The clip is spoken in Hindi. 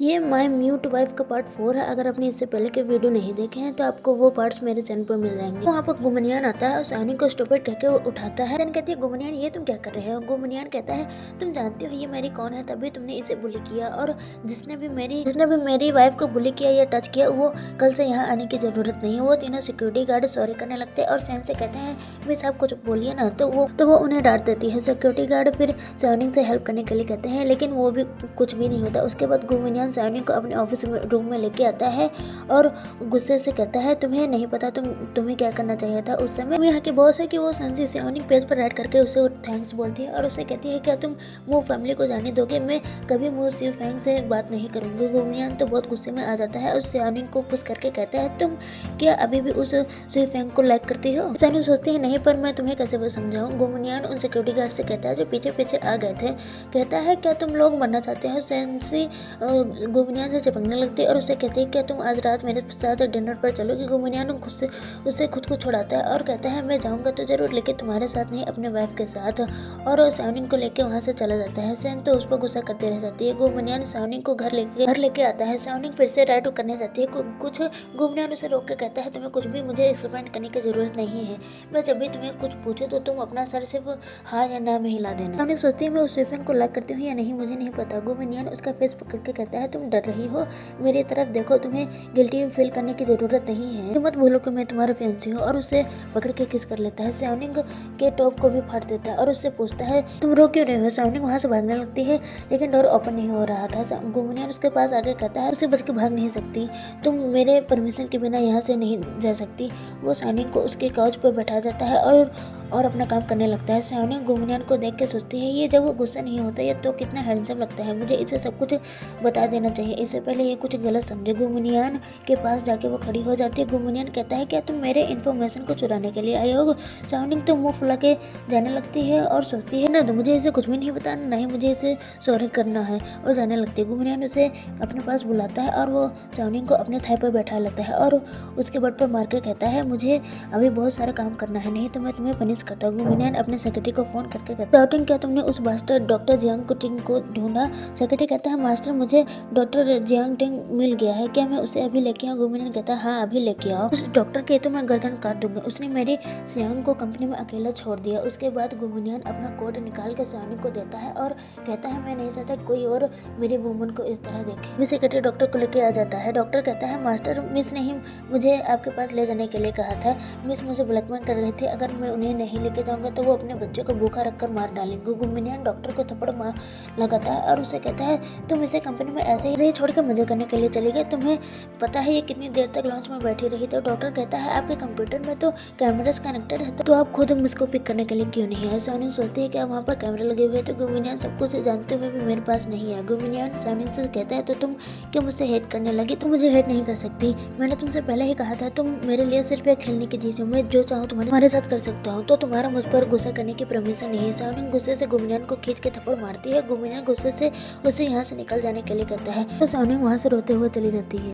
ये माय म्यूट वाइफ का पार्ट 4 है। अगर आपने इससे पहले के वीडियो नहीं देखे हैं तो आपको वो पार्ट्स मेरे चैनल पर मिल जाएंगे। वहाँ पर गुमनियान आता है और सानी को स्टूपिड कहके वो उठाता है। सैन कहती है गुमनियान ये तुम क्या कर रहे हो। गुमनियान कहता है तुम जानते हो ये मेरी कौन है, तभी तुमने इसे बुली किया और जिसने भी मेरी वाइफ को बुली किया या टच किया वो कल से यहाँ आने की जरूरत नहीं है। वो तीनों सिक्योरिटी गार्ड सॉरी करने लगते हैं और सैन से कहते हैं मिस आप कुछ बोलिए ना, तो वो उन्हें डांट देती है। सिक्योरिटी गार्ड फिर सैनिक से हेल्प करने के लिए कहते हैं लेकिन वो भी कुछ भी नहीं होता। उसके बाद गुमनियान सैनिक को अपने ऑफिस रूम में लेके आता है और गुस्से से कहता है तुम्हें नहीं पता तुम्हें क्या करना चाहिए था उस समय। यहाँ की बॉस है कि वो सैनसी सैनिक पेज पर राइट करके उसे थैंक्स बोलती है और उसे कहती है क्या तुम वो फैमिली को जाने दोगे, मैं कभी वो सिर्फ फैंग से बात नहीं करूंगी। गुमनियान तो बहुत गुस्से में आ जाता है और सैनिक को पुश करके कहता है तुम क्या अभी भी उस सिर्फ फैंग को लाइक करती हो। सैनिक सोचती है नहीं, पर मैं तुम्हें कैसे वो समझाऊं। गुमनियान उन सिक्योरिटी गार्ड से कहता है जो पीछे पीछे आ गए थे, कहता है क्या तुम लोग मरना चाहते हो। सैनसी गुमनियान से चिपकने लगती है और उसे कहती है क्या तुम आज रात मेरे साथ डिनर पर चलोगी। गुमनियान उससे खुद को छुड़ाता है और कहता है मैं जाऊंगा तो जरूर, लेकिन तुम्हारे साथ नहीं अपने वाइफ के साथ, और सैनिक को लेके वहाँ से चला जाता है। सैन तो उस पर गुस्सा करती रह जाती है। गुमनियान सैनिक को घर लेके आता है। सैनिक फिर से राइट करने जाती है कुछ। गुमनियान उसे रोक के कहता है तुम्हें कुछ भी मुझे एक्सप्लेन करने की जरूरत नहीं है, मैं जब भी तुम्हें कुछ पूछूं तो तुम अपना सर सिर्फ हाँ या ना में हिला देना। सैनिक सोचती है मैं उस स्टीफन को लाइक करती हूँ या नहीं मुझे नहीं पता। गुमनियान उसका फेस पकड़ के कहता है तुम डर रही हो, मेरी तरफ देखो, तुम्हें गिल्टी फील करने की जरूरत नहीं है, तुम मत भूलो कि मैं तुम्हारा फैंसी हूँ। और उसे पकड़ के किस कर लेता है। सैनिक के टॉप को भी फाड़ देता है और उससे पूछता है तुम रो क्यों रहे हो। सैनिक वहाँ से भागने लगती है लेकिन डोर ओपन नहीं हो रहा था। गुमनियान उसके पास आके कहता है उसे बच के भाग नहीं सकती, तुम मेरे परमिशन के बिना यहाँ से नहीं जा सकती। वो सैनिक को उसके काउच पर बैठा देता है और अपना काम करने लगता है। सैनिक गुमनियान को देख के सोचती है ये जब वो गुस्सा नहीं होता ये तो कितना हैंडसम लगता है, मुझे इसे सब कुछ बता देना चाहिए, इससे पहले ये कुछ गलत समझे। गुमनियान के पास जाके वो खड़ी हो जाती है। गुमनियान कहता है क्या तुम मेरे इन्फॉर्मेशन को चुराने के लिए आए हो। सैनिक तो मुंह फुला के जाने लगती है और सोचती है ना तो मुझे इसे कुछ भी नहीं बताना, ना ही मुझे इसे सॉरी करना है, और जाने लगती है। गुमनियान उसे अपने पास बुलाता है और वो सैनिक को अपने थाई पर बैठा लेता है और उसके बट पर मार के कहता है मुझे अभी बहुत सारा काम करना है, नहीं तो मैं तुम्हें पनिश करता हूँ। गुमनियान अपने सेक्रेटरी को फोन करके कहता है क्या तुमने उस मास्टर डॉक्टर जियांग टिंग को ढूंढा। सेक्रेटरी कहता है मास्टर मुझे डॉक्टर जियांग टिंग मिल गया है, क्या मैं उसे अभी लेके आऊँ। गुमनियान कहता है हाँ अभी लेके आओ, उस डॉक्टर के तो मैं गर्दन काट दूंगा, उसने मेरी सियांग को कंपनी में अकेला छोड़ दिया। उसके बाद गुमनियान अपना कोट निकाल के सैनिक को देता है और कहता है मैं नहीं चाहता कोई और मेरी वुमन को इस तरह देखे। भी सेक्रेटरी डॉक्टर को लेके आ जाता है। डॉक्टर कहता है मास्टर मिस ने ही मुझे आपके पास ले जाने के लिए कहा था, मिस मुझे ब्लैकमेल कर रही थी, अगर मैं उन्हें नहीं लेके जाऊंगा तो वो अपने बच्चे को भूखा रखकर मार डालेंगे। गुमनियान डॉक्टर को थप्पड़ मार लगाता है और उसे कहता है तुम इसे कंपनी में ऐसे ही छोड़ के मजे करने के लिए चली गई, तुम्हें पता है ये कितनी देर तक लॉन्च में बैठी रही। तो डॉक्टर कहता है आपके कंप्यूटर में तो कैमरास कनेक्टेड है, तो आप खुद इसको पिक करने के लिए क्यों नहीं है। सैनिक सोचती है कि वहाँ पर कैमरा लगे हुए, तो गुमनियान सब कुछ जानते हुए भी मेरे पास नहीं है। गुमनियान सैनिक से कहता है तो तुम क्या मुझसे हेट करने लगी, तुम मुझे हेट नहीं कर सकती, मैंने तुमसे पहले ही कहा था तुम मेरे लिए सिर्फ एक खेलने की चीज हो, मैं जो चाहूँ तुम्हारे साथ कर सकता हूँ, तो तुम्हारा मुझ पर गुस्सा करने की परमिशन नहीं है। सैनिक गुस्से से गुमनियान को खींच के थप्पड़ मारती है। गुमनियान गुस्से से उसे यहाँ से निकल जाने के लिए कहता है तो सैनिक वहाँ से रोते हुए चली जाती है।